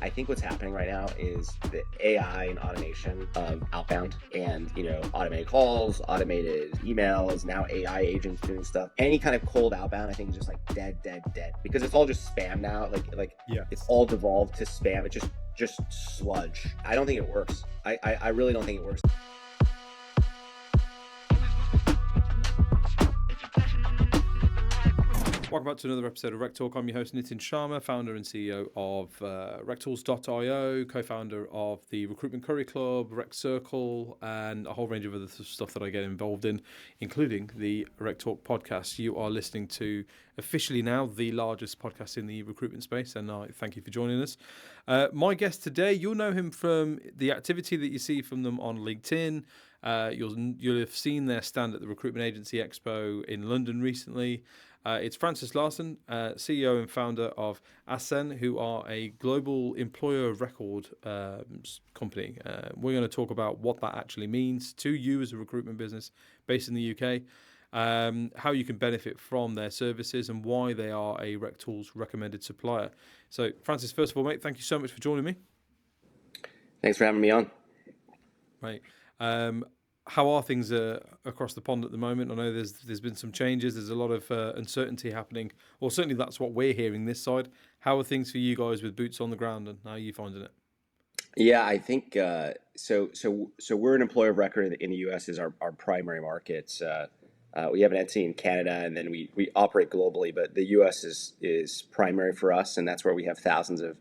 I think what's happening right now is the AI and automation of outbound and, automated calls, automated emails, now AI agents doing stuff. Any kind of cold outbound, I think is just like dead, because it's all just spam now. It's all devolved to spam. It's just sludge. I don't think it works. I really don't think it works. Welcome back to another episode of RecTalk. I'm your host, Nitin Sharma, founder and CEO of RecTools.io, co-founder of the Recruitment Curry Club, RecCircle, and a whole range of other stuff that I get involved in, including the RecTalk podcast. You are listening to officially now the largest podcast in the recruitment space, and I thank you for joining us. My guest today, you'll know him from the activity that you see from them on LinkedIn. You'll have seen their stand at the Recruitment Agency Expo in London recently. It's Francis Larson, CEO and founder of Ascen, who are a global employer of record company. We're going to talk about what that actually means to you as a recruitment business based in the UK, how you can benefit from their services, and why they are a RecTools recommended supplier. So, Francis, first of all, mate, thank you so much for joining me. Thanks for having me on. Right. How are things across the pond at the moment? I know there's been some changes. There's a lot of uncertainty happening, or certainly that's what we're hearing this side. How are things for you guys with boots on the ground, and how are you finding it? Yeah, I think so. We're an employer of record in the U.S. is our primary markets. We have an entity in Canada, and then we operate globally. But the U.S. is primary for us, and that's where we have thousands of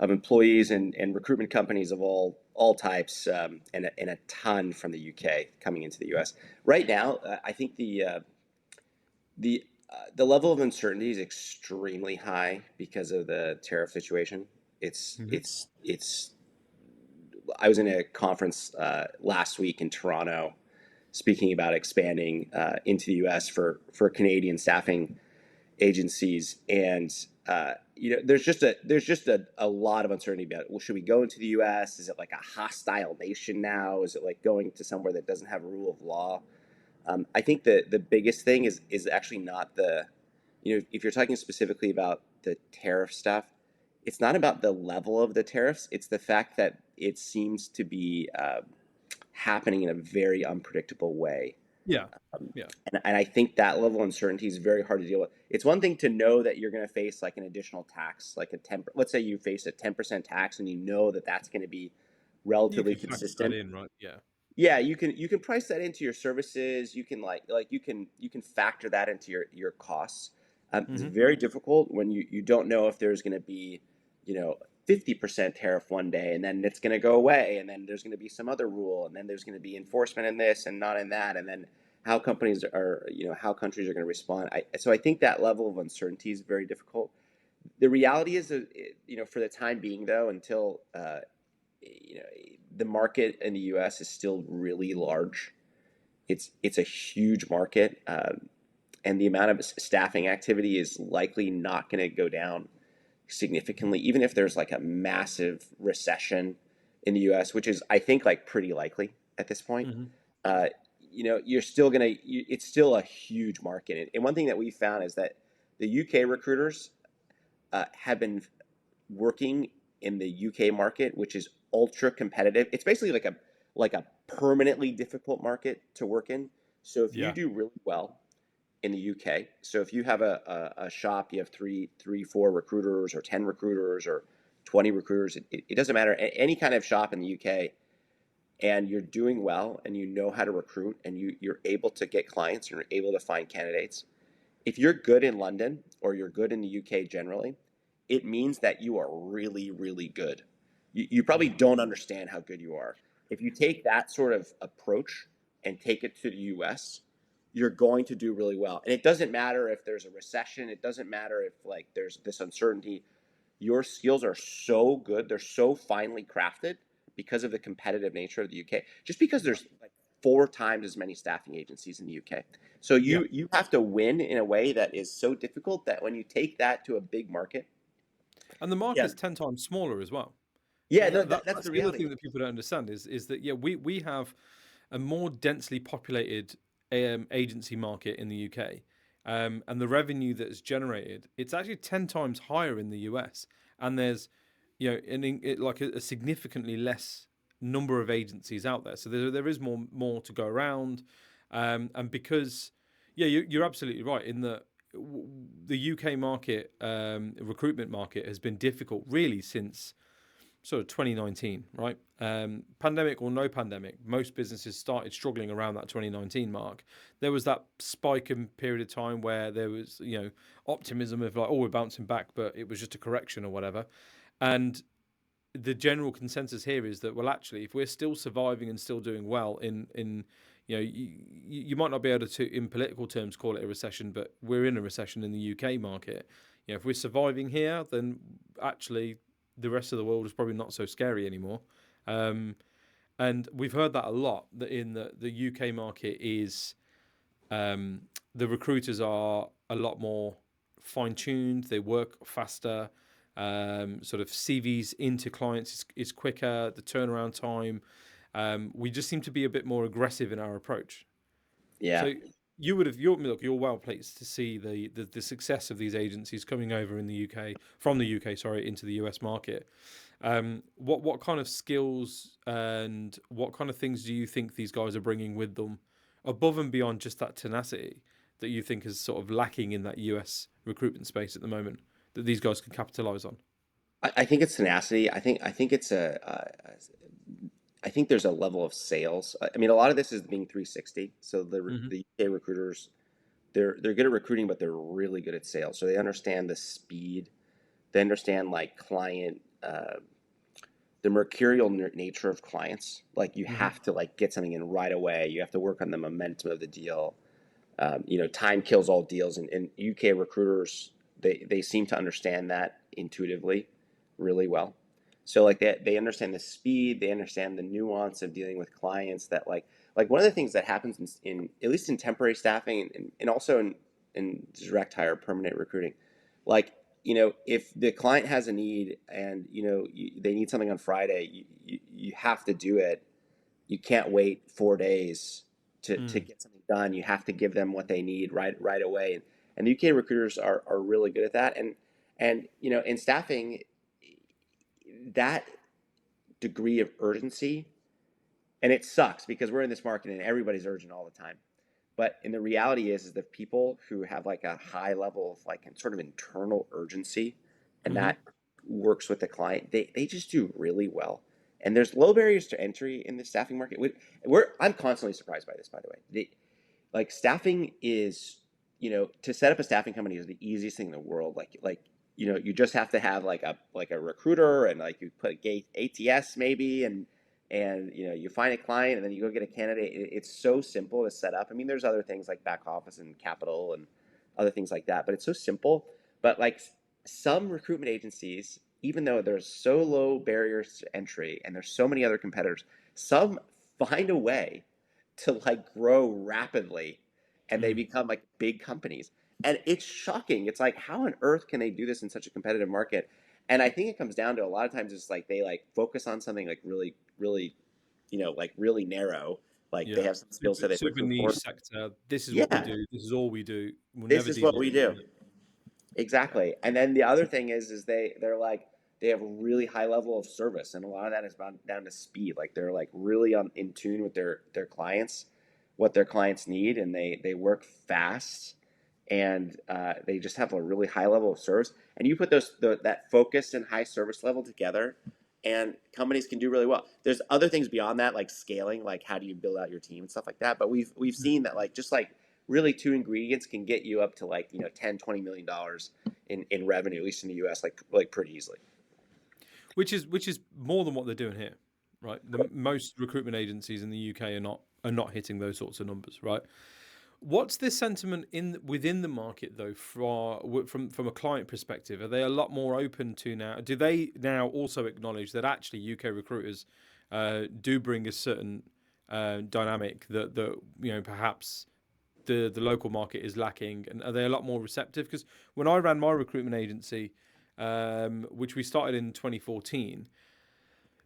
employees and recruitment companies of all types, and a ton from the UK coming into the US. Right now, I think the level of uncertainty is extremely high because of the tariff situation. It's I was in a conference last week in Toronto, speaking about expanding into the US for Canadian staffing agencies, and there's just a lot of uncertainty about, well, should we go into the U.S.? Is it like a hostile nation now? Is it like going to somewhere that doesn't have rule of law? I think the biggest thing is actually not if you're talking specifically about the tariff stuff, it's not about the level of the tariffs. It's the fact that it seems to be happening in a very unpredictable way. Yeah. And I think that level of uncertainty is very hard to deal with. It's one thing to know that you're going to face like an additional tax, like let's say you face a 10% tax, and you know that that's going to be relatively consistent. That in, right? Yeah. Yeah, you can price that into your services. You can you can factor that into your costs. It's very difficult when you don't know if there's going to be 50% tariff one day, and then it's going to go away, and then there's going to be some other rule, and then there's going to be enforcement in this and not in that, and then how countries are going to respond. So I think that level of uncertainty is very difficult. The reality is that, for the time being, though, until the market in the U.S. is still really large. It's a huge market, and the amount of staffing activity is likely not going to go down significantly, even if there's like a massive recession in the U.S., which is, I think, like pretty likely at this point. You're still it's still a huge market. And one thing that we found is that the UK recruiters have been working in the UK market, which is ultra competitive. It's basically like a permanently difficult market to work in. So if you do really well in the UK, so if you have a shop, you have three, 4 recruiters, or 10 recruiters, or 20 recruiters, it doesn't matter, any kind of shop in the UK, and you're doing well, and you know how to recruit, and you're able to get clients, and you're able to find candidates. If you're good in London, or you're good in the UK generally, it means that you are really, really good. You probably don't understand how good you are. If you take that sort of approach and take it to the US, you're going to do really well. And it doesn't matter if there's a recession. It doesn't matter if there's this uncertainty. Your skills are so good. They're so finely crafted because of the competitive nature of the UK, just because there's like 4 times as many staffing agencies in the UK. So you have to win in a way that is so difficult that when you take that to a big market. And the market's 10 times smaller as well. Yeah, that's the reality. The other thing that people don't understand is that, we have a more densely populated agency market in the UK. And the revenue that is generated, it's actually 10 times higher in the US. And there's like a significantly less number of agencies out there. So there is more to go around, and because you're absolutely right in that the UK market, recruitment market, has been difficult really since sort of 2019, right? Pandemic or no pandemic, most businesses started struggling around that 2019 mark. There was that spike in period of time where there was, optimism of like, oh, we're bouncing back, but it was just a correction or whatever. And the general consensus here is that, well, actually, if we're still surviving and still doing well you might not be able to, in political terms, call it a recession, but we're in a recession in the UK market. If we're surviving here, then actually the rest of the world is probably not so scary anymore. And we've heard that a lot, that in the UK market is the recruiters are a lot more fine-tuned, they work faster, sort of CVs into clients is quicker, the turnaround time. We just seem to be a bit more aggressive in our approach. Yeah. So you're well placed to see the success of these agencies coming over in the UK, from the UK, sorry, into the US market. What kind of skills and what kind of things do you think these guys are bringing with them, above and beyond just that tenacity that you think is sort of lacking in that US recruitment space at the moment, that these guys can capitalize on? I think it's tenacity. I think it's I think there's a level of sales. I mean, a lot of this is being 360. So Hmm. the UK recruiters, they're good at recruiting, but they're really good at sales. So they understand the speed. They understand like client, the mercurial nature of clients. Like you Hmm. have to like get something in right away. You have to work on the momentum of the deal. Time kills all deals, and UK recruiters, they seem to understand that intuitively really well. So like they understand the speed, they understand the nuance of dealing with clients. That like one of the things that happens in at least in temporary staffing, and also in direct hire permanent recruiting, like if the client has a need and they need something on Friday, you have to do it. You can't wait 4 days to Mm. get something done. You have to give them what they need right away. And the UK recruiters are really good at that. And in staffing, that degree of urgency, and it sucks because we're in this market and everybody's urgent all the time. But in the reality is the people who have like a high level of like sort of internal urgency, and Hmm. that works with the client, they just do really well. And there's low barriers to entry in the staffing market. I'm constantly surprised by this, by the way. Like staffing is, to set up a staffing company is the easiest thing in the world. You just have to have like a recruiter, and like you put a gate ATS maybe, and you find a client, and then you go get a candidate. It's so simple to set up. I mean, there's other things like back office and capital and other things like that, but it's so simple. But like some recruitment agencies, even though there's so low barriers to entry and there's so many other competitors, some find a way to like grow rapidly, and they Mm. become like big companies. And it's shocking. It's like, how on earth can they do this in such a competitive market? And I think it comes down to, a lot of times it's like they like focus on something like really, really, like really narrow. Like they Yeah. have some skill Super, set they're super looking niche for. sector. This is what we Yeah, do. This is all we do. We'll this never is what we deviate do. from it. Yeah. Exactly. And then the other thing is they're like, they have a really high level of service, and a lot of that is down to speed. Like they're like really in tune with their clients, what their clients need, and they work fast, and they just have a really high level of service. And you put that focused and high service level together, and companies can do really well. There's other things beyond that, like scaling, like how do you build out your team and stuff like that. But we've seen that like just like really two ingredients can get you up to like 10-20 million dollars in revenue, at least in the US, like pretty easily. Which is more than what they're doing here, right? Most recruitment agencies in the UK are not hitting those sorts of numbers, right? What's the sentiment within the market though, from a client perspective? Are they a lot more open to now? Do they now also acknowledge that actually UK recruiters do bring a certain dynamic that perhaps the local market is lacking, and are they a lot more receptive? Because when I ran my recruitment agency, which we started in 2014,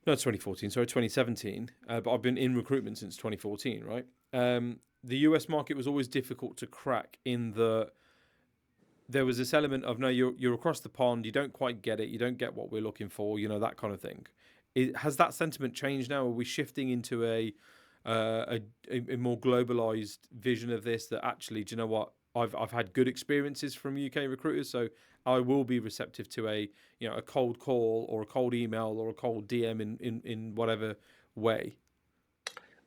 no 2014, sorry 2017, but I've been in recruitment since 2014, right? The US market was always difficult to crack in there was this element of no, you're across the pond, you don't quite get it, you don't get what we're looking for, that kind of thing. Has that sentiment changed now? Are we shifting into a more globalized vision of this? That actually, do you know what? I've had good experiences from UK recruiters, so I will be receptive to a cold call or a cold email or a cold DM in whatever way.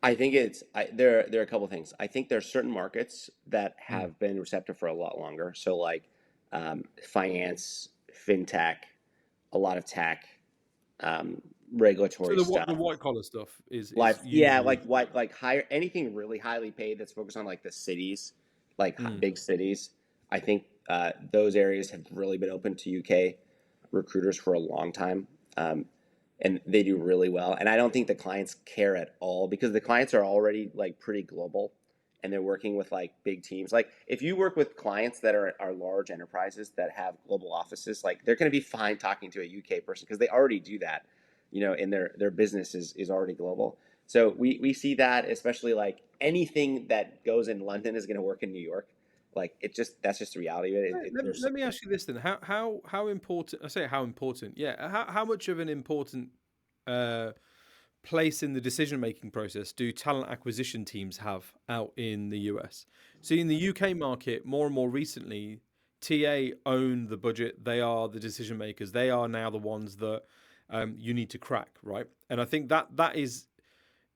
I think there are a couple of things. I think there are certain markets that Mm. have been receptive for a lot longer. So like finance, fintech, a lot of tech, um, So regulatory the stuff. white collar stuff is Life, yeah, usually. like higher anything really highly paid that's focused on like the cities, like Mm. big cities. I think those areas have really been open to UK recruiters for a long time, and they do really well. And I don't think the clients care at all because the clients are already like pretty global, and they're working with like big teams. Like if you work with clients that are large enterprises that have global offices, like they're going to be fine talking to a UK person because they already do that, and their business is already global. So we see that, especially like anything that goes in London is going to work in New York. Like that's just the reality of it. There's so Let me ask you this then: how important? I say how important. Yeah, how much of an important uh, place in the decision making process do talent acquisition teams have out in the US? So in the UK market, more and more recently, TA own the budget. They are the decision makers. They are now the ones that you need to crack, right? And I think that is,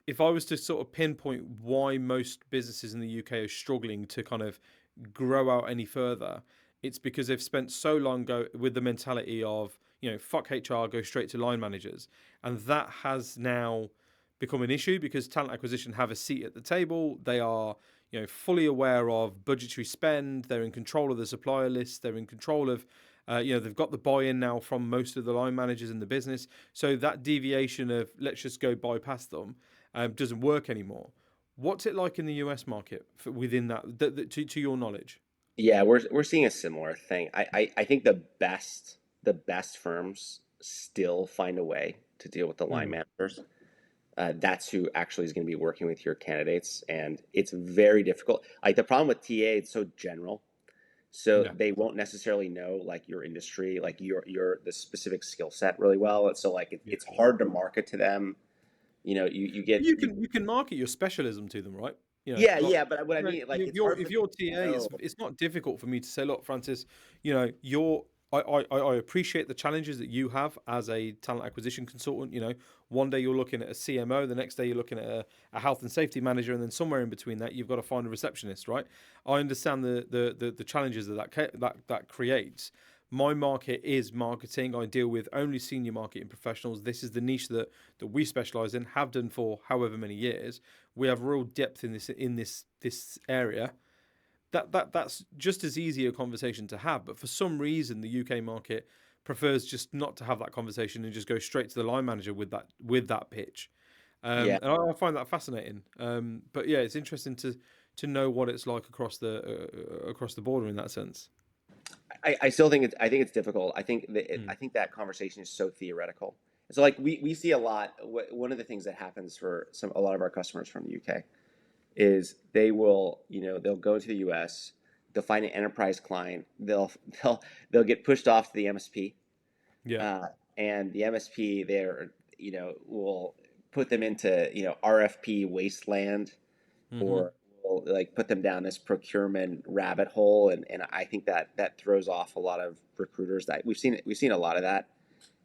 if I was to sort of pinpoint why most businesses in the UK are struggling to kind of grow out any further, it's because they've spent so long with the mentality of, fuck HR, go straight to line managers. And that has now become an issue because talent acquisition have a seat at the table. They are, fully aware of budgetary spend. They're in control of the supplier list. They're in control of, they've got the buy-in now from most of the line managers in the business. So that deviation of let's just go bypass them doesn't work anymore. What's it like in the US market within that to your knowledge? Yeah, we're seeing a similar thing. I think the best firms still find a way to deal with the line Mm. managers. That's who actually is going to be working with your candidates, and it's very difficult. Like the problem with TA, it's so general, so Yeah. they won't necessarily know like your industry, like your the specific skill set really well. And so like Yeah. it's hard to market to them. You get You can market your specialism to them, right? yeah, Like, yeah, but what I mean, like if it's you're hard if for you're them TA, to know. it's not difficult for me to say, look, Francis, you're I appreciate the challenges that you have as a talent acquisition consultant. One day you're looking at a CMO, the next day you're looking at a health and safety manager, and then somewhere in between that you've got to find a receptionist, right? I understand the challenges that creates. My market is marketing. I deal with only senior marketing professionals. This is the niche that we specialize in, have done for however many years. We have real depth in this area. That's just as easy a conversation to have. But for some reason, the UK market prefers just not to have that conversation and just go straight to the line manager with that pitch. Yeah, And I find that fascinating. But yeah, it's interesting to know what it's like across the border in that sense. I still think I think it's difficult. I Mm. think that conversation is so theoretical. So like we see a lot. One of the things that happens for a lot of our customers from the UK is they'll go to the US, they'll find an enterprise client, they'll they'll get pushed off to the MSP, Yeah. uh, and the MSP there will put them into RFP wasteland, Hmm. or will like put them down this procurement rabbit hole, and I think that throws off a lot of recruiters. That we've seen a lot of that.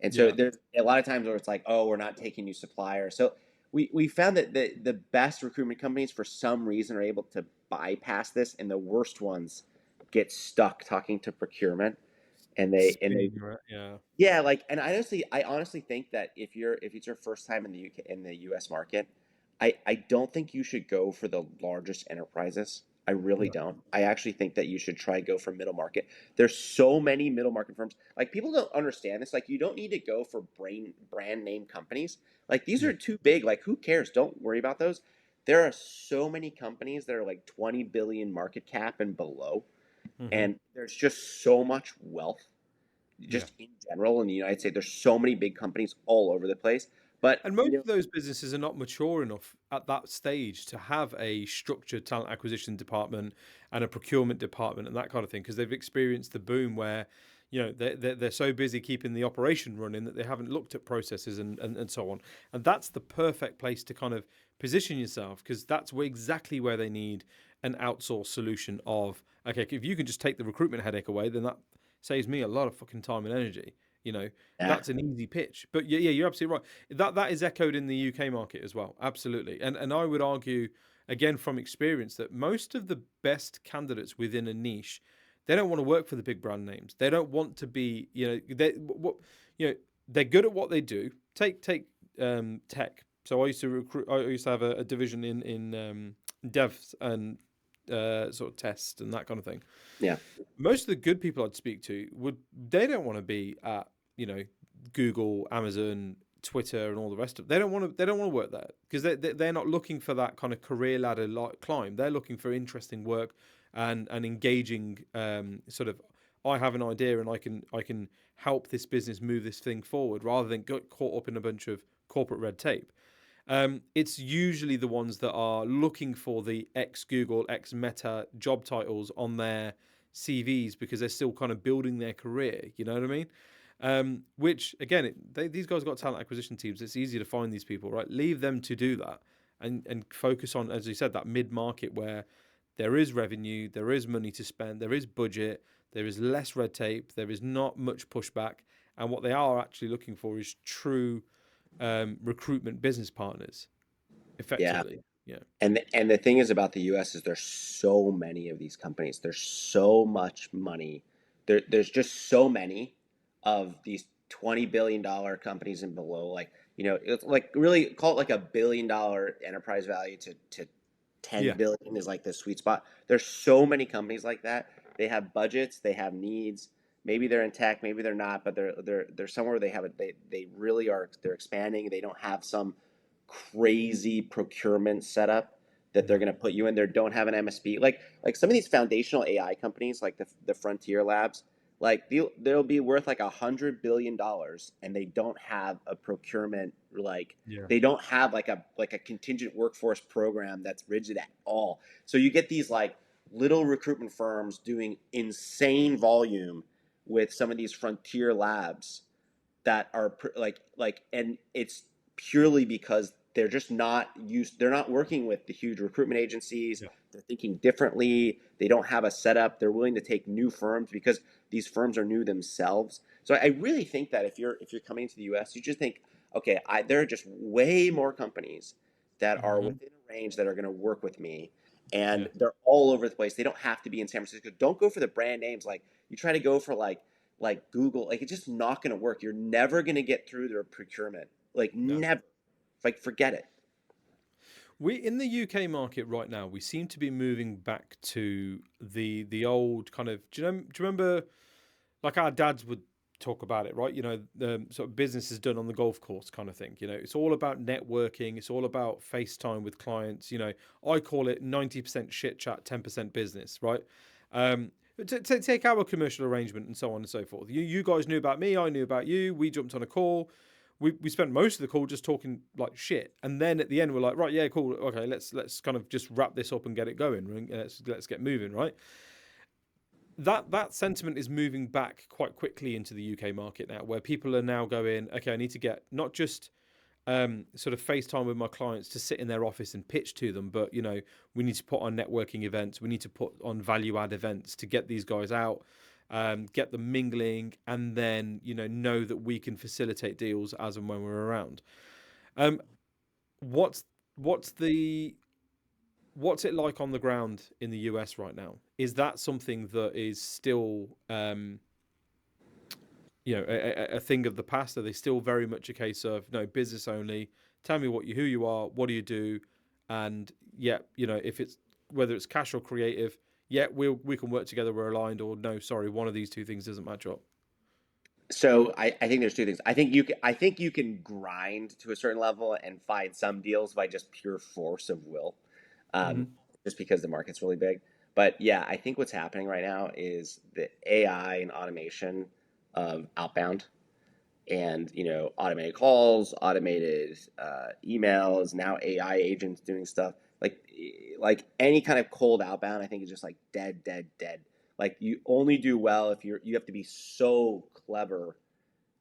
And so Yeah. there's a lot of times where it's like, oh, we're not taking you suppliers. So we found that the best recruitment companies for some reason are able to bypass this, and the worst ones get stuck talking to procurement, and they Spinning, right? Yeah. yeah, like, and I honestly think that if it's your first time in the UK in the US market, I don't think you should go for the largest enterprises. I really No. don't. I actually think that you should try go for middle market. There's so many middle market firms. Like people don't understand this. Like you don't need to go for brand name companies. Like these Yeah. are too big. Like who cares? Don't worry about those. There are so many companies that are like 20 billion market cap and below, Hmm. and there's just so much wealth Yeah. just in general in the United States. There's so many big companies all over the place. But And most of those businesses are not mature enough at that stage to have a structured talent acquisition department and a procurement department and that kind of thing, because they've experienced the boom where, they're so busy keeping the operation running that they haven't looked at processes and so on. And that's the perfect place to kind of position yourself, because that's exactly where they need an outsourced solution of, okay, if you can just take the recruitment headache away, then that saves me a lot of fucking time and energy. You know, yeah, that's an easy pitch. But yeah, you're absolutely right. That is echoed in the UK market as well. Absolutely. And I would argue, again from experience, that most of the best candidates within a niche, they don't want to work for the big brand names. They don't want to be, they're good at what they do. Take tech. So I used to recruit. I used to have a division in devs and sort of test and that kind of thing. yeah, Most of the good people I'd speak to they don't want to be at, you know, Google, Amazon, Twitter, and all the rest of. They don't want to work there because they're not looking for that kind of career ladder climb. They're looking for interesting work and engaging. Sort of, I have an idea and I can help this business move this thing forward rather than get caught up in a bunch of corporate red tape. It's usually the ones that are looking for the ex Google, ex Meta job titles on their CVs because they're still kind of building their career. You know what I mean? Which again, these guys got talent acquisition teams. It's easy to find these people, right? Leave them to do that and focus on, as you said, that mid market where there is revenue, there is money to spend, there is budget, there is less red tape, there is not much pushback, and what they are actually looking for is true recruitment business partners, yeah. effectively. Yeah, And the thing is about the U.S. is there's so many of these companies. There's so much money. There's just so many of these $20 billion companies and below. Like it's like really call it like $1 billion enterprise value to 10 yeah, billion is like the sweet spot. There's so many companies like that. They have budgets. They have needs. Maybe they're in tech. Maybe they're not. But they're somewhere they have it. They really are. They're expanding. They don't have some crazy procurement setup that they're no, going to put you in there. Don't have an MSP. Like some of these foundational AI companies, like the Frontier Labs, like they'll be worth like $100 billion, and they don't have a procurement yeah, they don't have like a contingent workforce program that's rigid at all. So you get these like little recruitment firms doing insane volume with some of these frontier labs that are and it's purely because they're just not used they're not working with the huge recruitment agencies. yeah. They're thinking differently. They don't have a setup. They're willing to take new firms because these firms are new themselves. So I really think that if you're coming to the US, you just think, okay, there are just way more companies that are Hmm. within a range that are going to work with me, and Yeah. they're all over the place. They don't have to be in San Francisco. Don't go for the brand names. Like you try to go for like Google, like it's just not going to work. You're never going to get through their procurement. Like No. never. Like forget it. We in the UK market right now, we seem to be moving back to the old kind of. Do you remember, like our dads would talk about it, right? You know, the sort of business is done on the golf course kind of thing. You know, it's all about networking. It's all about FaceTime with clients. You know, I call it 90% shit chat, 10% business, right? To take our commercial arrangement and so on and so forth. You guys knew about me. I knew about you. We jumped on a call. We spent most of the call just talking like shit, and then at the end we're like, right, yeah, cool, okay, let's kind of just wrap this up and get it going. Let's get moving, right? That sentiment is moving back quite quickly into the UK market now, where people are now going, okay, I need to get not just sort of FaceTime with my clients to sit in their office and pitch to them, but we need to put on networking events, we need to put on value add events to get these guys out, get them mingling, and then know that we can facilitate deals as and when we're around. Um, what's what's the what's it like on the ground in the US right now? Is that something that is still a thing of the past? Are they still very much a case of no business only? Tell me who you are, what do you do, and yeah, if it's whether it's cash or creative, yeah, we can work together, we're aligned, or no, sorry, one of these two things doesn't match up. So I think there's two things. I think you can grind to a certain level and find some deals by just pure force of will, um, Hmm. just because the market's really big. But yeah, I think what's happening right now is the AI and automation of outbound. and automated calls, automated emails, now AI agents doing stuff like any kind of cold outbound. I think is just like dead, dead, dead. Like you only do well if you have to be so clever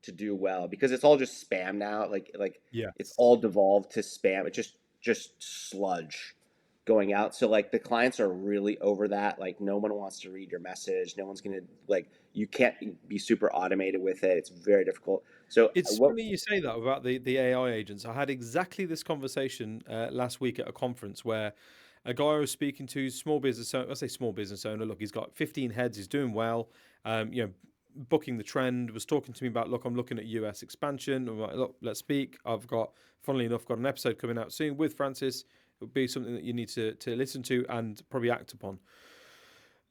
to do well because it's all just spam now. Like it's Yes. all devolved to spam. It's just sludge going out. So like the clients are really over that. Like no one wants to read your message. No one's gonna like you can't be super automated with it. It's very difficult. So It's what? funny you say that about the AI agents. I had exactly this conversation last week at a conference where a guy I was speaking to, small business owner, I say small business owner, look, he's got 15 heads, he's doing well, booking the trend, was talking to me about, look, I'm looking at US expansion. I'm like, look, let's speak. Funnily enough, got an episode coming out soon with Francis. It would be something that you need to listen to and probably act upon.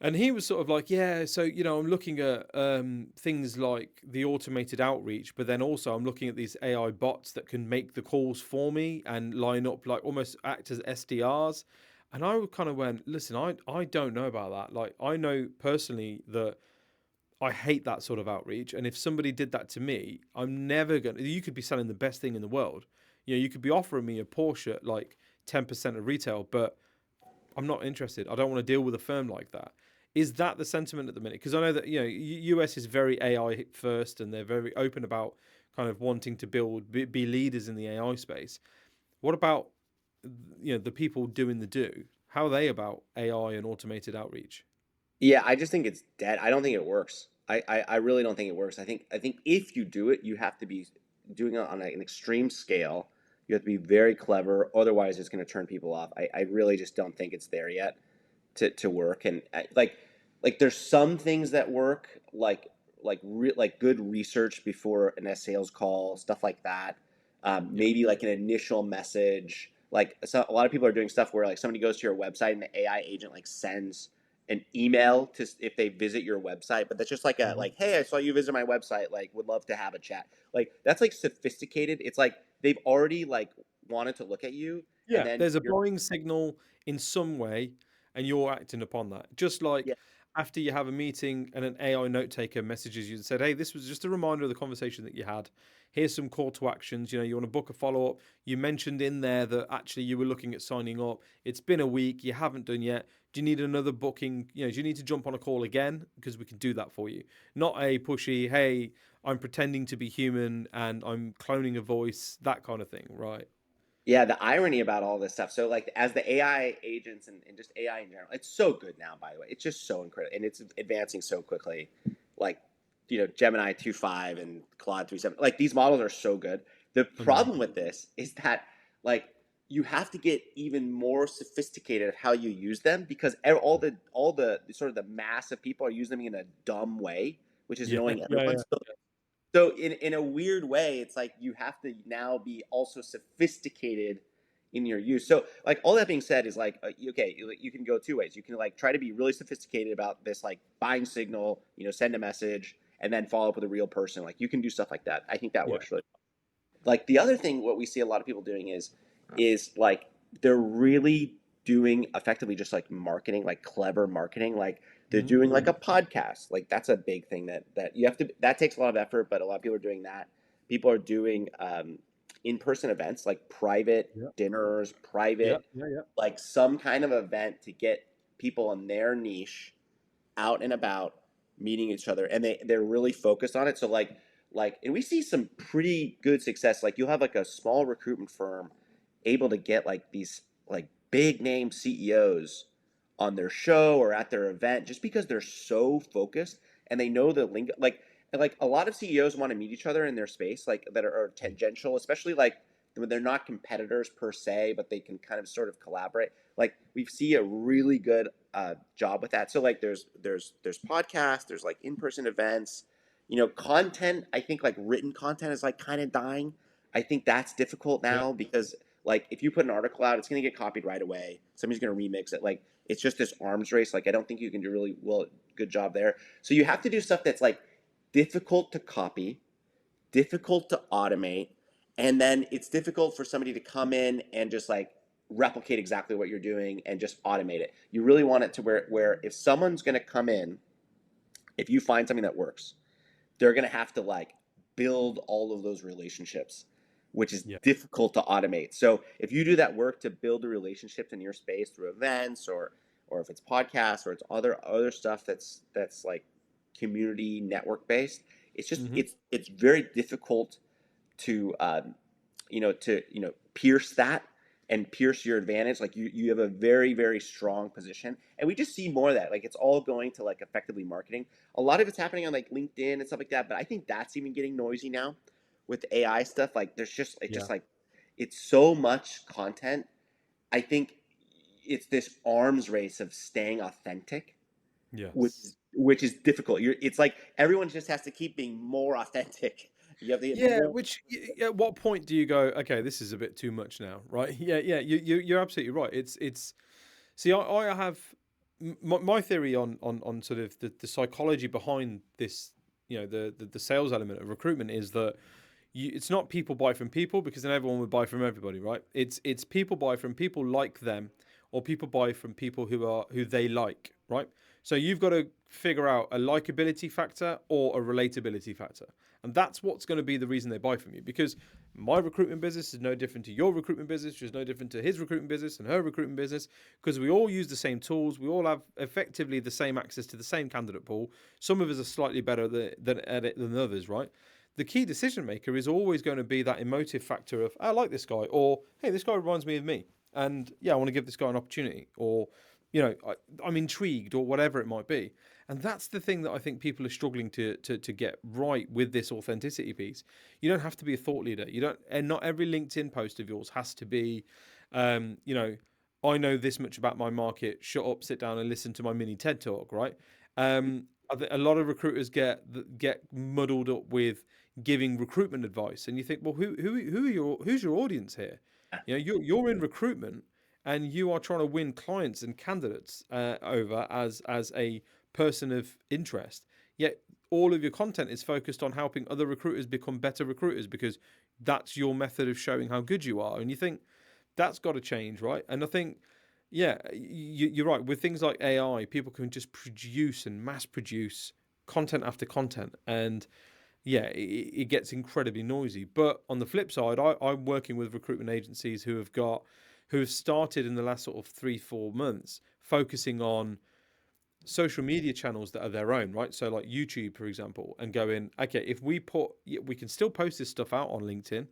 And he was sort of like, yeah, so, I'm looking at things like the automated outreach, but then also I'm looking at these AI bots that can make the calls for me and line up, like almost act as SDRs. And I kind of went, listen, I don't know about that. Like, I know personally that I hate that sort of outreach. And if somebody did that to me, I'm never going to, you could be selling the best thing in the world. You could be offering me a Porsche at like 10% of retail, but I'm not interested. I don't want to deal with a firm like that. Is that the sentiment at the minute? Because I know that US is very AI first, and they're very open about kind of wanting to be leaders in the AI space. What about the people doing the do? How are they about AI and automated outreach? Yeah, I just think it's dead. I don't think it works. I really don't think it works. I think if you do it, you have to be doing it on an extreme scale. You have to be very clever. Otherwise, it's going to turn people off. I really just don't think it's there yet to work. And like there's some things that work, like good research before a sales call, stuff like that. Yeah. Maybe like an initial message. Like so, a lot of people are doing stuff where like somebody goes to your website and the AI agent like sends an email to if they visit your website, but that's just like a Mhm. like, hey, I saw you visit my website, like would love to have a chat. Like that's like sophisticated. It's like they've already like wanted to look at you, and Yeah, then there's a you're buying signal in some way, and you're acting upon that. Just like yeah. after you have a meeting and an AI note taker messages you and said, "Hey, this was just a reminder of the conversation that you had. Here's some call to actions. You want to book a follow up. You mentioned in there that actually you were looking at signing up. It's been a week. You haven't done yet. Do you need another booking? Do you need to jump on a call again? Because we can do that for you. Not a pushy, hey, I'm pretending to be human and I'm cloning a voice, that kind of thing, right? Yeah, the irony about all this stuff. So, like, as the AI agents and just AI in general, it's so good now. By the way, it's just so incredible, and it's advancing so quickly. Like, Gemini 2.5 and Claude 3.7. Like, these models are so good. The problem Amazing. with this is that, like, you have to get even more sophisticated at how you use them because all the sort of the mass of people are using them in a dumb way, which is Yeah, annoying yeah, everyone. yeah. So in a weird way, it's like you have to now be also sophisticated in your use. So like all that being said is like okay, you can go two ways. You can like try to be really sophisticated about this like buying signal, send a message and then follow up with a real person. Like you can do stuff like that. I think that Yeah. works really like the other thing what we see a lot of people doing is like they're really doing effectively just like marketing, like clever marketing, like they're Mhm. doing like a podcast. Like that's a big thing that you have to that takes a lot of effort, but a lot of people are doing that. People are doing in-person events like private Yeah. dinners, Yeah. private Yeah. Yeah. like some kind of event to get people in their niche out and about meeting each other, and they're really focused on it. So and we see some pretty good success. Like you'll have like a small recruitment firm able to get like these like big name CEOs on their show or at their event just because they're so focused and they know the link. Like a lot of CEOs want to meet each other in their space, like that are tangential, especially like when they're not competitors per se, but they can kind of sort of collaborate. Like we see a really good job with that. So like there's podcasts, there's like in-person events, content. I think like written content is like kind of dying. I think that's difficult Yeah. now because like if you put an article out, it's going to get copied right away. Somebody's going to remix it. Like it's just this arms race. Like I don't think you can do really good job there. So you have to do stuff that's like difficult to copy, difficult to automate, and then it's difficult for somebody to come in and just like replicate exactly what you're doing and just automate it. You really want it to where if someone's going to come in, if you find something that works, they're going to have to like build all of those relationships, which is Yeah. difficult to automate. So if you do that work to build the relationships in your space through events, or if it's podcasts, or it's other stuff that's like community network based, it's just Hmm. it's very difficult to pierce that and pierce your advantage. Like you have a very, very strong position, and we just see more of that. Like it's all going to like effectively marketing. A lot of it's happening on like LinkedIn and stuff like that, but I think that's even getting noisy now with AI stuff. Like there's just it's Yeah. just like it's so much content. I think it's this arms race of staying authentic, Yes. which is difficult. It's like everyone just has to keep being more authentic. You have to get Yeah, more. which at what point do you go, okay, this is a bit too much now, right? Yeah, yeah, you're absolutely right. It's see, I have my theory on sort of the psychology behind this, the sales element of recruitment is that it's not people buy from people because then everyone would buy from everybody, right? It's people buy from people like them, or people buy from people who they like, right? So you've got to figure out a likability factor or a relatability factor, and that's what's going to be the reason they buy from you. Because my recruitment business is no different to your recruitment business, which is no different to his recruitment business and her recruitment business, because we all use the same tools, we all have effectively the same access to the same candidate pool. Some of us are slightly better at it than others, right? The key decision maker is always going to be that emotive factor of, I like this guy, or hey, this guy reminds me of me, and yeah, I want to give this guy an opportunity, or I'm intrigued, or whatever it might be. And that's the thing that I think people are struggling to get right with this authenticity piece. You don't have to be a thought leader. You don't, and not every LinkedIn post of yours has to be, um, you know, I know this much about my market. Shut up, sit down, and listen to my mini TED talk. Right? A lot of recruiters get muddled up with giving recruitment advice, and you think, well, who's your audience here? You're in recruitment, and you are trying to win clients and candidates over as a person of interest. Yet all of your content is focused on helping other recruiters become better recruiters because that's your method of showing how good you are. And you think that's got to change, right? And I think, yeah, you're right. With things like AI, people can just produce and mass produce content after content, and yeah, it gets incredibly noisy. But on the flip side, I'm working with recruitment agencies who have started in the last sort of 3-4 months focusing on social media channels that are their own, right? So like YouTube, for example, and going, okay, if we can still post this stuff out on LinkedIn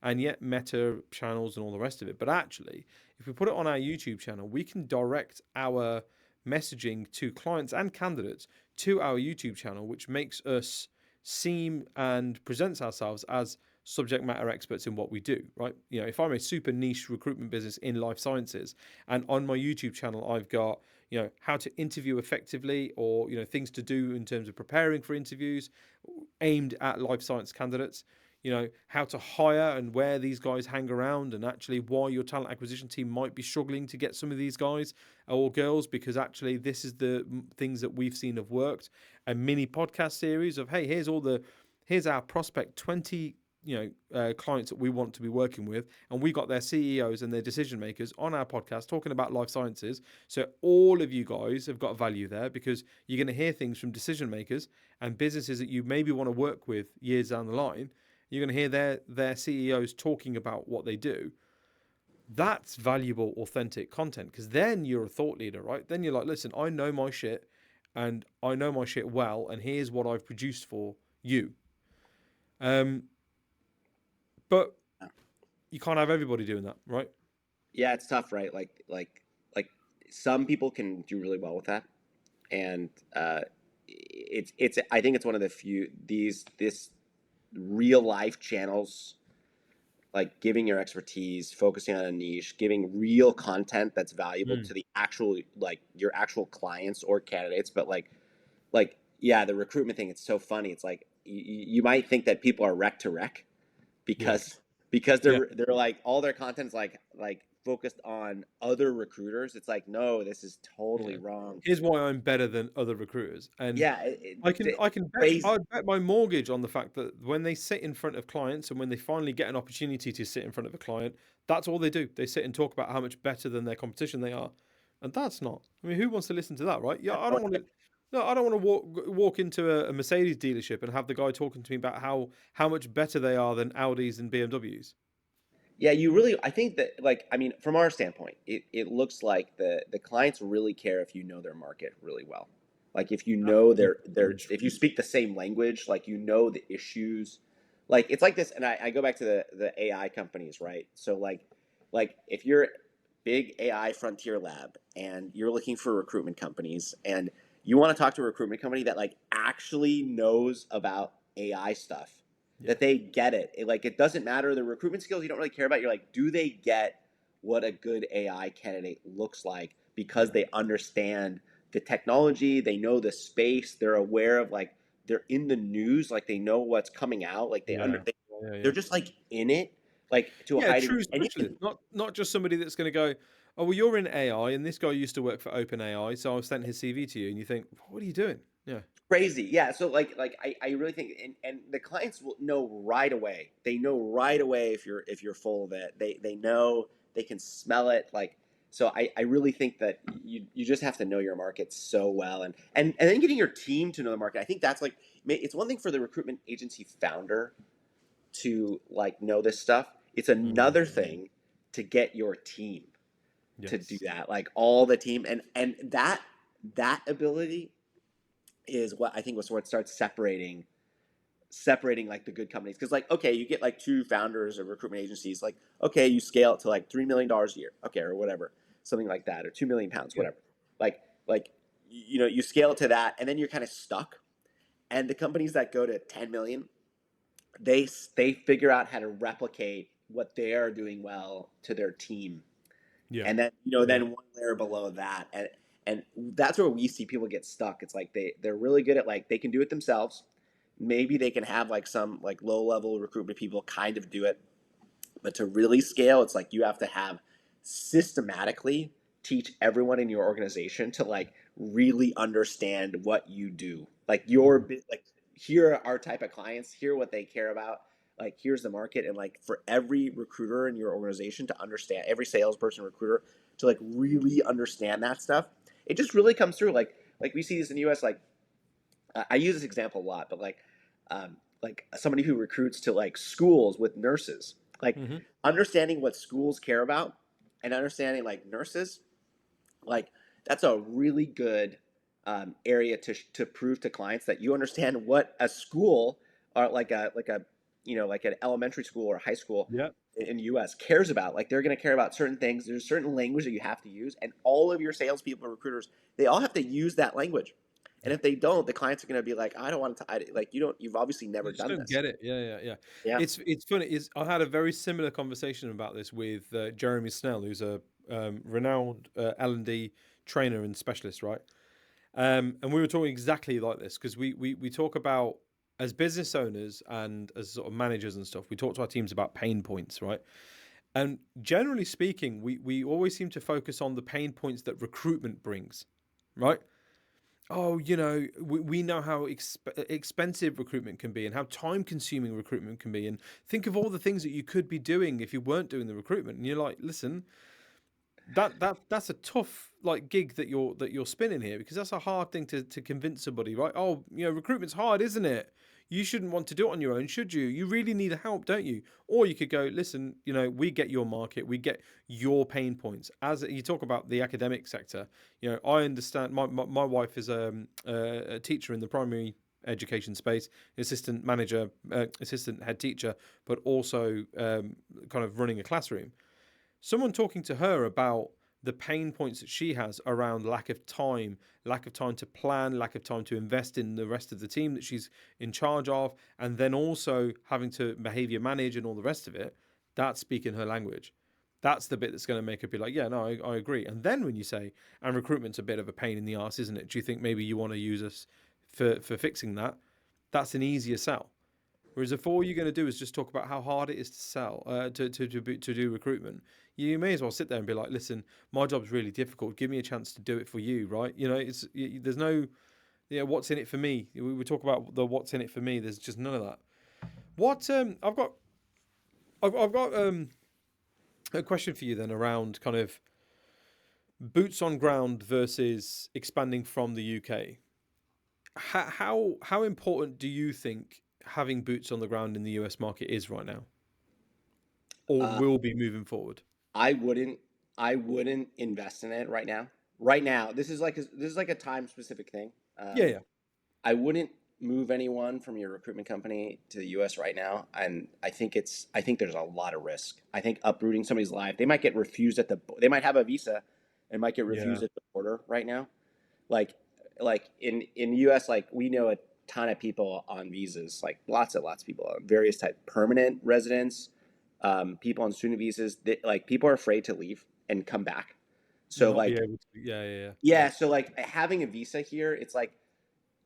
and yet Meta channels and all the rest of it. But actually, if we put it on our YouTube channel, we can direct our messaging to clients and candidates to our YouTube channel, which makes us seem and presents ourselves as subject matter experts in what we do, right? If I'm a super niche recruitment business in life sciences, and on my YouTube channel, I've got how to interview effectively, or things to do in terms of preparing for interviews aimed at life science candidates, how to hire and where these guys hang around, and actually why your talent acquisition team might be struggling to get some of these guys or girls, because actually this is the things that we've seen have worked. A mini podcast series of, hey, here's our prospect 20 clients that we want to be working with, and we got their CEOs and their decision makers on our podcast talking about life sciences. So all of you guys have got value there, because you're going to hear things from decision makers and businesses that you maybe want to work with years down the line. You're going to hear their CEOs talking about what they do. That's valuable, authentic content, because then you're a thought leader, right? Then you're like, listen, I know my shit, and I know my shit well, and here's what I've produced for you. Um, but you can't have everybody doing that, right? Yeah, it's tough, right? Like some people can do really well with that, and it's I think it's one of the few this real life channels, like giving your expertise, focusing on a niche, giving real content that's valuable Mm. to the actual, like your actual clients or candidates. But like yeah, the recruitment thing, it's so funny. It's like you might think that people are rec to rec because Yes. because Yeah. they're like all their content's like focused on other recruiters. It's like, no, this is totally Yeah. wrong. Here's why I'm better than other recruiters. And Yeah, I can it I can bet crazy. I'd bet my mortgage on the fact that when they sit in front of clients and when they finally get an opportunity to sit in front of a client, that's all they do. They sit and talk about how much better than their competition they are. And that's not. I mean, who wants to listen to that, right? Yeah, I don't want to. No, I don't want to walk into a Mercedes dealership and have the guy talking to me about how much better they are than Audis and BMWs. Yeah, you really, I think that, like, I mean, from our standpoint, it looks like the clients really care if you know their market really well. Like if you That's know huge. if you speak the same language, like you know the issues. Like it's like this, and I go back to the AI companies, right? So like if you're big AI frontier lab and you're looking for recruitment companies and you want to talk to a recruitment company that like actually knows about AI stuff, Yeah, that they get it. Like it doesn't matter the recruitment skills you don't really care about. You're like, do they get what a good AI candidate looks like because yeah, they understand the technology, they know the space, they're aware of like they're in the news, like they know what's coming out, like yeah, yeah, they're yeah. just like in it, like to a Yeah, high true degree. And you specialist, can not just somebody that's going to go, oh well, you're in AI, and this guy used to work for Open AI, so I've sent his CV to you, and you think, what are you doing? Yeah, crazy, yeah. So I really think, and the clients will know right away. They know right away if you're full of it. They know, they can smell it. Like so, I really think that you just have to know your market so well, and then getting your team to know the market. I think that's like it's one thing for the recruitment agency founder to like know this stuff. It's mm, another thing to get your team to do yes, that, like all the team, and that ability is what I think was what starts separating like the good companies. Because like okay, you get like two founders of recruitment agencies, like okay, you scale it to like $3 million a year, okay, or whatever, something like that, or 2 million pounds, yeah, whatever. Like you know, you scale it to that, and then you're kind of stuck. And the companies that go to 10 million, they figure out how to replicate what they are doing well to their team, yeah, and then you know yeah, then one layer below that, and that's where we see people get stuck. It's like they're really good at like they can do it themselves. Maybe they can have like some like low level recruitment people kind of do it, but to really scale, it's like you have to have systematically teach everyone in your organization to like really understand what you do. Like mm, like here are our type of clients, here what they care about, like here's the market, and like for every recruiter in your organization to understand, every salesperson recruiter to like really understand that stuff. It just really comes through. Like we see this in the US, like I use this example a lot, but like somebody who recruits to like schools with nurses, like mm-hmm. understanding what schools care about and understanding like nurses, like that's a really good area to prove to clients that you understand what a school or like a you know like an elementary school or high school Yeah, in the U.S. cares about. Like they're going to care about certain things. There's certain language that you have to use, and all of your salespeople and recruiters, they all have to use that language. And yeah. if they don't, the clients are going to be like, I don't want to. Like you don't. You've obviously They never just done don't this. get it. Yeah, yeah, yeah. Yeah. It's funny. Is I had a very similar conversation about this with Jeremy Snell, who's a renowned L&D trainer and specialist, right? And we were talking exactly like this because we talk about as business owners and as sort of managers and stuff. We talk to our teams about pain points, right? And generally speaking, we always seem to focus on the pain points that recruitment brings, right? Oh, we know how expensive recruitment can be and how time consuming recruitment can be. And think of all the things that you could be doing if you weren't doing the recruitment. And you're like, listen, that's a tough like gig that you're spinning here because that's a hard thing to convince somebody, right? Oh, recruitment's hard, isn't it? You shouldn't want to do it on your own, should you? You really need help, don't you? Or you could go, listen, we get your market, we get your pain points. As you talk about the academic sector, I understand. My wife is a teacher in the primary education space, assistant manager, assistant head teacher, but also kind of running a classroom. Someone talking to her about the pain points that she has around lack of time to plan, lack of time to invest in the rest of the team that she's in charge of, and then also having to behavior manage and all the rest of it. That's speaking her language. That's the bit that's going to make her be like, yeah, no, I agree. And then when you say, and recruitment's a bit of a pain in the ass, isn't it? Do you think maybe you want to use us for fixing that? That's an easier sell. Whereas if all you're going to do is just talk about how hard it is to sell, to do recruitment, you may as well sit there and be like, "Listen, my job's really difficult. Give me a chance to do it for you, right?" There's no, what's in it for me. We talk about the what's in it for me. There's just none of that. What I've got a question for you then around kind of boots on ground versus expanding from the UK. how important do you think having boots on the ground in the US market is right now, or Uh, will be moving forward? I wouldn't I wouldn't invest in it right now. Right now, this is like a time specific thing. Yeah, yeah, I wouldn't move anyone from your recruitment company to the US right now. And I think there's a lot of risk. I think uprooting somebody's life, they might get refused they might have a visa and might get yeah. refused at the border right now. Like in the US, like we know a ton of people on visas, like lots of people on various type permanent residents, people on student visas. Like people are afraid to leave and come back. So Not be like able to. Yeah, yeah, yeah. yeah, so like having a visa here, it's like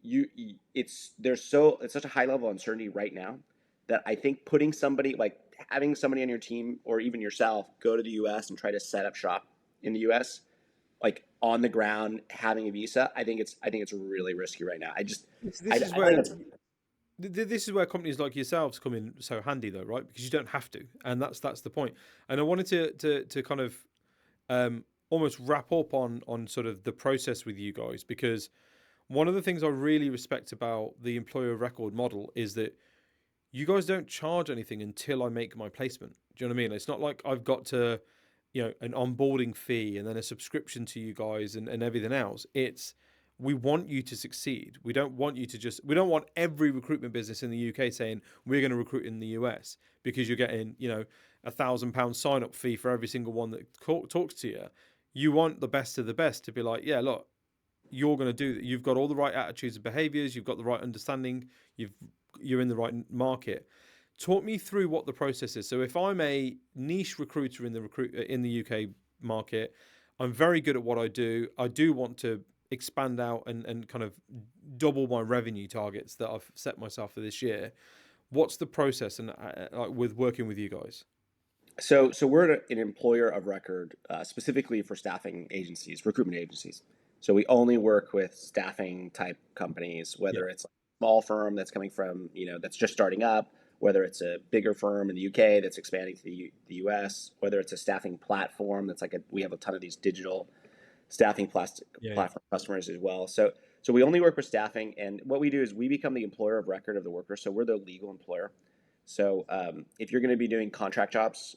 it's such a high level of uncertainty right now that I think putting somebody like having somebody on your team or even yourself go to the US and try to set up shop in the US like on the ground having a visa, I think it's really risky right now. This is I think where it's this is where companies like yourselves come in so handy, though, right? Because you don't have to, and that's the point. And I wanted to kind of almost wrap up on sort of the process with you guys, because one of the things I really respect about the employer of record model is that you guys don't charge anything until I make my placement. Do you know what I mean? It's not like I've got to, an onboarding fee and then a subscription to you guys and everything else. It's we want you to succeed. We don't want you to we don't want every recruitment business in the UK saying we're going to recruit in the US because you're getting, £1,000 sign up fee for every single one that talks to you. You want the best of the best to be like, yeah, look, you're going to do that. You've got all the right attitudes and behaviors. You've got the right understanding. You're in the right market. Talk me through what the process is. So if I'm a niche recruiter in the UK market, I'm very good at what I do. I do want to expand out and kind of double my revenue targets that I've set myself for this year. What's the process and with working with you guys? so we're an employer of record specifically for staffing agencies, recruitment agencies. So we only work with staffing type companies, Yeah. whether it's a small firm that's coming from, that's just starting up, whether it's a bigger firm in the UK that's expanding to the US, whether it's a staffing platform that's we have a ton of these digital staffing Yeah. Yeah. platform customers as well. So we only work with staffing, and what we do is we become the employer of record of the worker. So we're the legal employer. So if you're going to be doing contract jobs,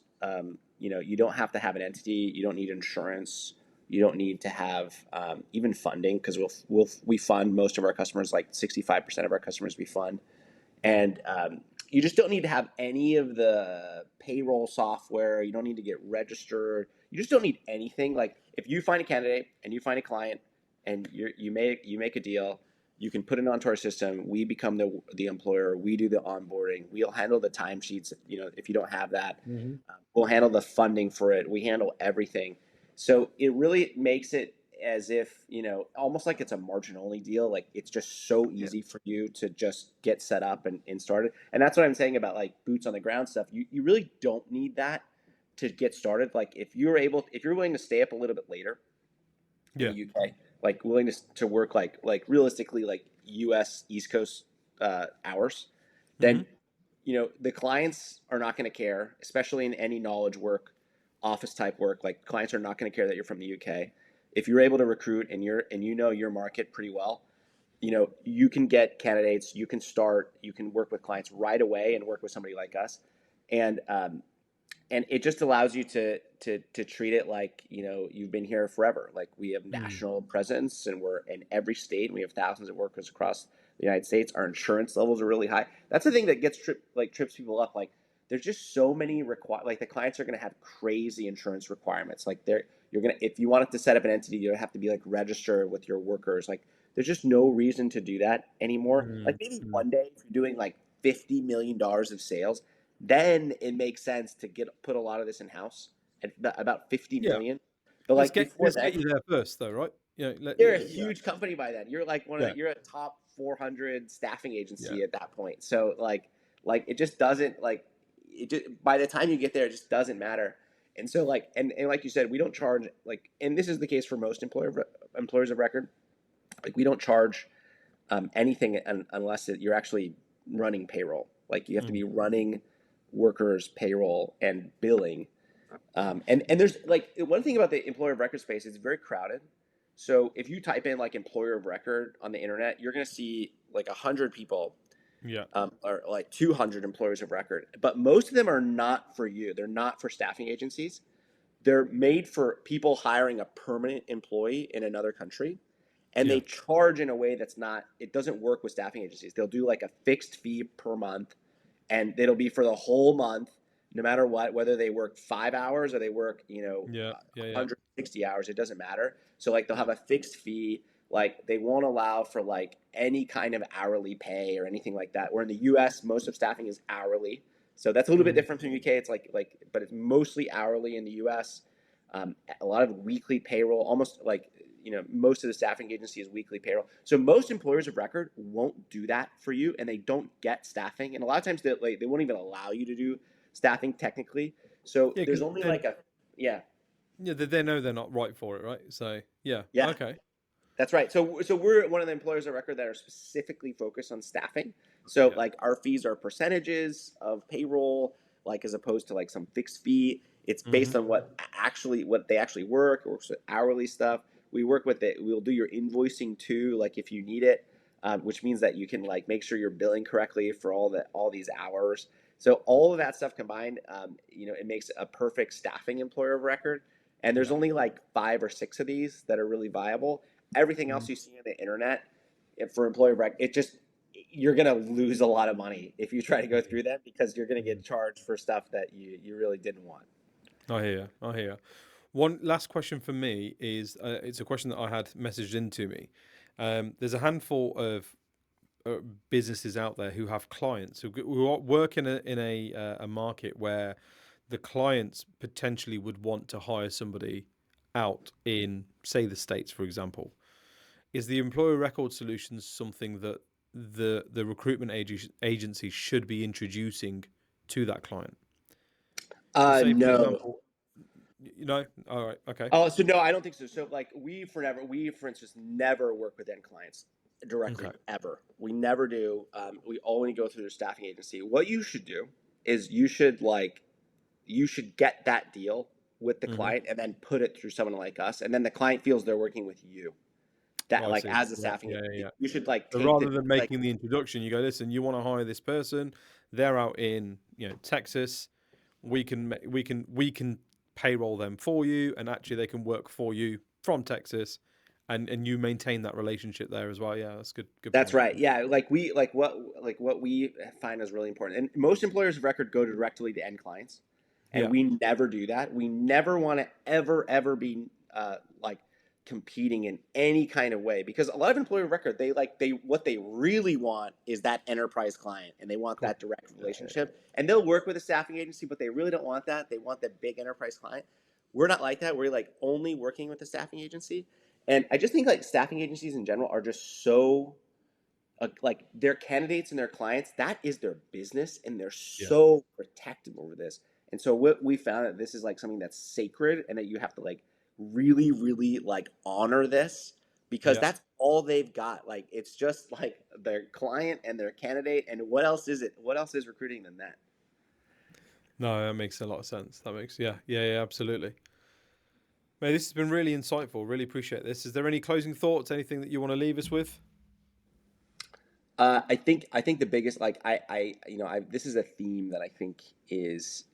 you don't have to have an entity. You don't need insurance. You don't need to have even funding because we fund most of our customers. Like 65% of our customers we fund, and you just don't need to have any of the payroll software. You don't need to get registered. You just don't need anything. Like if you find a candidate and you find a client and you make a deal, you can put it onto our system. We become the employer. We do the onboarding. We'll handle the timesheets. If you don't have that, Hmm. we'll handle the funding for it. We handle everything. So it really makes it as if, almost like it's a margin only deal. Like it's just so Yeah. easy for you to just get set up and started. And that's what I'm saying about like boots on the ground stuff. You really don't need that to get started. Like if you're willing to stay up a little bit later in Yeah. the UK, like willing to work like realistically like US East Coast hours, then Hmm. the clients are not going to care, especially in any knowledge work, office type work. Like clients are not going to care that you're from the UK. If you're able to recruit and you know your market pretty well, you can get candidates. You can work with clients right away and work with somebody like us, and it just allows you to treat it like you've been here forever. Like we have Mm. national presence and we're in every state and we have thousands of workers across the United States. Our insurance levels are really high. That's the thing that trips people up. Like there's just so many like the clients are going to have crazy insurance requirements. Like you're going to, if you wanted to set up an entity, you have to be like registered with your workers. Like there's just no reason to do that anymore. Like Mm. maybe Mm. one day if you're doing like $50 million of sales, then it makes sense to put a lot of this in house at about 50 Yeah. million. But like before Let's get then, you there first, though, right? you're a huge company by then. You're like Yeah. you're a top 400 staffing Yeah. agency at that point. So like it just doesn't like by the time you get there, it just doesn't matter. And so like and like you said, we don't charge like, and this is the case for most employers of record. Like we don't charge anything unless you're actually running payroll. Like you have to Mm. be running workers payroll and billing. And there's like one thing about the employer of record space, it's very crowded. So if you type in like employer of record on the internet, you're going to see like 100 people, Yeah. or like 200 employers of record. But most of them are not for you. They're not for staffing agencies. They're made for people hiring a permanent employee in another country, and Yeah. they charge in a way that's not. It doesn't work with staffing agencies. They'll do like a fixed fee per month, and it'll be for the whole month, no matter what, whether they work 5 hours or they work, Yeah. Yeah. Yeah. 160 hours, it doesn't matter. So like they'll have a fixed fee. Like they won't allow for like any kind of hourly pay or anything like that. Where in the U.S., most of staffing is hourly. So that's a little bit different from the UK. It's but it's mostly hourly in the U.S. A lot of weekly payroll, almost like most of the staffing agency is weekly payroll. So most employers of record won't do that for you, and they don't get staffing. And a lot of times they won't even allow you to do staffing technically. So Yeah. there's Because only then, like a yeah yeah, they know they're not right for it, right? So yeah. yeah. Okay. That's right. So we're one of the employers of record that are specifically focused on staffing. So Yeah. like our fees are percentages of payroll, like as opposed to like some fixed fee. It's based on what they actually work, or hourly stuff. We work with it. We'll do your invoicing too, like if you need it, which means that you can like make sure you're billing correctly for all these hours. So all of that stuff combined, it makes a perfect staffing employer of record. And there's Yeah. only like 5 or 6 of these that are really viable. Everything else you see on the internet, for employer rec, you're gonna lose a lot of money if you try to go through them, because you're gonna get charged for stuff that you really didn't want. I hear. I hear. One last question for me is it's a question that I had messaged into me. There's a handful of uh, businesses out there who have clients who work in a market where the clients potentially would want to hire somebody out in, say, the States, for example. Is the employer record solutions something that the recruitment agency should be introducing to that client? So, say, for No. example, you know, all right, okay, Oh, so no, I don't think so. So like we for instance never work with end clients okay, directly ever. We never do. We only go through the staffing agency. What you should do is you should get that deal with the mm-hmm. client and then put it through someone like us, and then the client feels they're working with you. That Oh, I like see. as a Yeah, staffing yeah, yeah, agency, yeah. you should like So take rather the than like making the introduction, you go, listen, you want to hire this person, they're out in, Texas. We can payroll them for you, and actually they can work for you from Texas, and you maintain that relationship there as well. Yeah, that's good. Good That's point. right. Yeah, what we find is really important. And most employers of record go directly to end clients, and Yeah, we never do that. We never want to ever be like competing in any kind of way, because a lot of employer of record, they what they really want is that enterprise client, and they want cool. that direct Yeah, relationship. And they'll work with a staffing agency, but they really don't want that. They want the big enterprise client. We're not like that. We're like only working with the staffing agency. And I just think like staffing agencies in general are just so like their candidates and their clients, that is their business, and they're yeah, so protective over this. And so what we found, that this is like something that's sacred, and that you have to like really really like honor this, because yeah. that's all they've got. Like it's just like their client and their candidate, and what else is it? What else is recruiting than that? No, that makes a lot of sense. That makes yeah, absolutely. Mate, this has been really insightful. Really appreciate this. Is there any closing thoughts? Anything that you want to leave us with? I think the biggest, like I this is a theme that I think is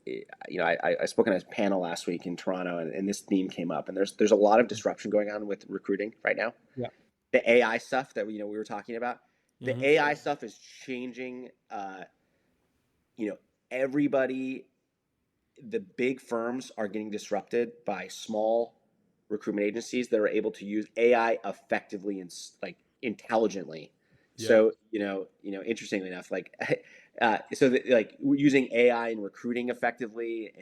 I spoke on a panel last week in Toronto, and this theme came up, and there's a lot of disruption going on with recruiting right now. Yeah. The AI stuff that we were talking about, the Mm-hmm. AI stuff is changing. You know, everybody, the big firms are getting disrupted by small recruitment agencies that are able to use AI effectively and like intelligently. Yeah. So interestingly enough, like like using AI in recruiting effectively,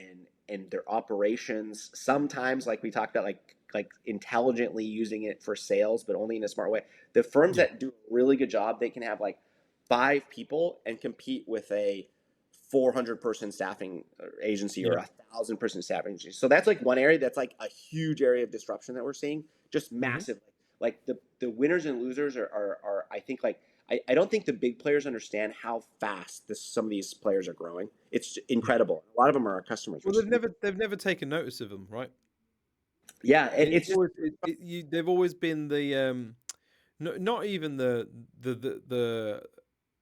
and their operations. Sometimes, like we talked about, like intelligently using it for sales, but only in a smart way. The firms Yeah. that do a really good job, they can have like 5 people and compete with a 400-person staffing agency, or Yeah. 1,000-person staffing agency. So that's like one area that's like a huge area of disruption that we're seeing, just Mm-hmm. massive. Like the winners and losers are I think like I don't think the big players understand how fast some of these players are growing. It's Yeah. incredible. A lot of them are our customers, Well, which is they've never taken notice of them, right? Yeah, and it's just They've always been the not even the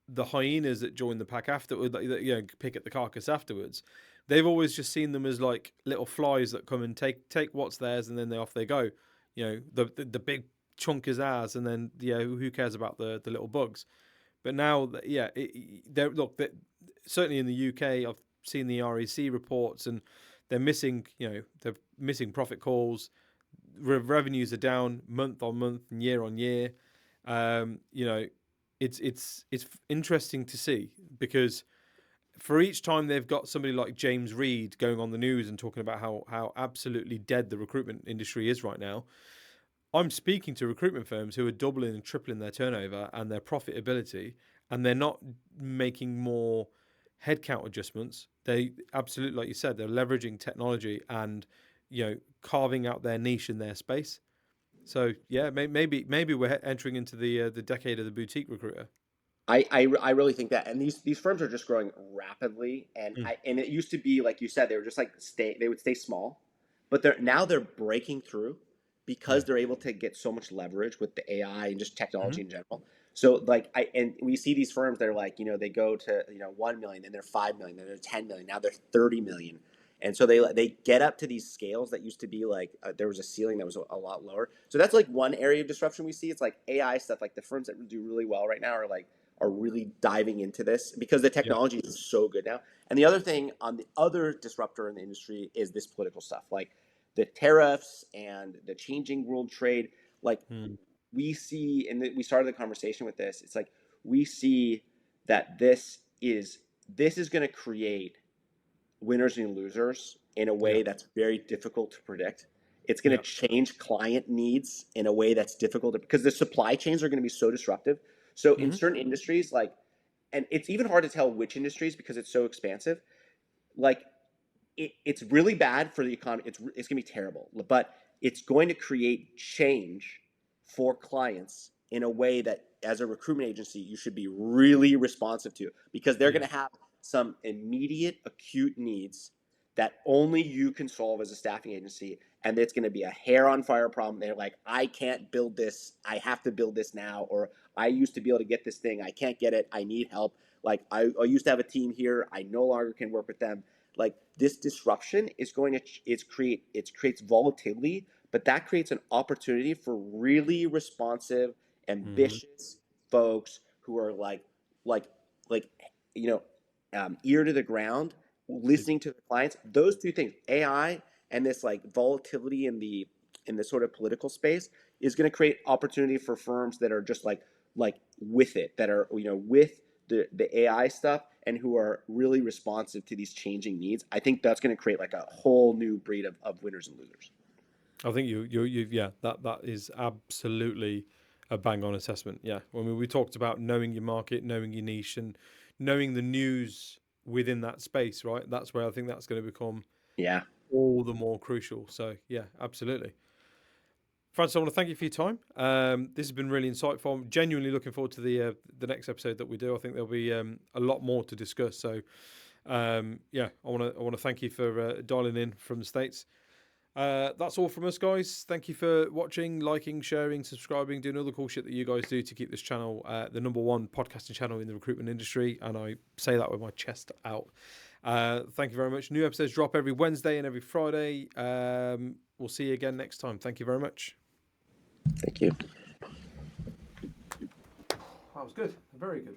the hyenas that join the pack afterward, that pick at the carcass afterwards. They've always just seen them as like little flies that come and take what's theirs, and then off they go. The big chunk is ours, and then who cares about the little bugs? But now, certainly in the UK, I've seen the REC reports, and they're missing profit calls. Revenues are down month on month and year on year. It's interesting to see, because for each time they've got somebody like James Reed going on the news and talking about how absolutely dead the recruitment industry is right now, I'm speaking to recruitment firms who are doubling and tripling their turnover and their profitability, and they're not making more headcount adjustments. They absolutely, like you said, they're leveraging technology and carving out their niche in their space. So yeah, maybe we're entering into the decade of the boutique recruiter. I really think that, and these firms are just growing rapidly, and it used to be like you said, they were just like they would stay small, but they're breaking through because Yeah. they're able to get so much leverage with the AI and just Mm-hmm. technology in general. So like and we see these firms, they're like, they go to 1 million, then they're 5 million, then they're 10 million, now they're 30 million. And so they get up to these scales that used to be like there was a ceiling that was a lot lower. So that's like one area of disruption we see. It's like AI stuff. Like the firms that do really well right now are really diving into this because the Yeah. technology is so good now. And the other thing on the other disruptor in the industry is this political stuff, like the tariffs and the changing world trade. Like we see, and we started the conversation with this. It's like we see that this is going to create winners and losers in a Yeah. way that's very difficult to predict. It's going Yeah. to change client needs in a way that's difficult because the supply chains are going to be so disruptive. So in Mm-hmm. certain industries, like, and it's even hard to tell which industries because it's so expansive. Like, it's really bad for the economy. It's going to be terrible, but it's going to create change for clients in a way that, as a recruitment agency, you should be really responsive to because they're Yeah. going to have some immediate, acute needs that only you can solve as a staffing agency, and it's going to be a hair on fire problem. They're like, I can't build this. I have to build this now, or I used to be able to get this thing. I can't get it. I need help. Like I used to have a team here. I no longer can work with them. Like this disruption is going to it creates volatility, but that creates an opportunity for really responsive, Mm-hmm. ambitious folks who are like like you know ear to the ground, listening to the clients. Those two things, AI and this like volatility in the sort of political space, is going to create opportunity for firms that are just like with it, that are with the AI stuff and who are really responsive to these changing needs. I think that's going to create like a whole new breed of winners and losers. I think you yeah, that is absolutely a bang on assessment. Yeah, I mean, we talked about knowing your market, knowing your niche, and knowing the news within that space. Right, that's where I think that's going to become Yeah. all the more crucial. So yeah, absolutely. Francis, I want to thank you for your time. This has been really insightful. I'm genuinely looking forward to the next episode that we do. I think there'll be a lot more to discuss. So yeah, I want to thank you for dialing in from the States. That's all from us, guys. Thank you for watching, liking, sharing, subscribing, doing all the cool shit that you guys do to keep this channel the #1 podcasting channel in the recruitment industry. And I say that with my chest out. Thank you very much. New episodes drop every Wednesday and every Friday. We'll see you again next time. Thank you very much. Thank you. That was good. Very good.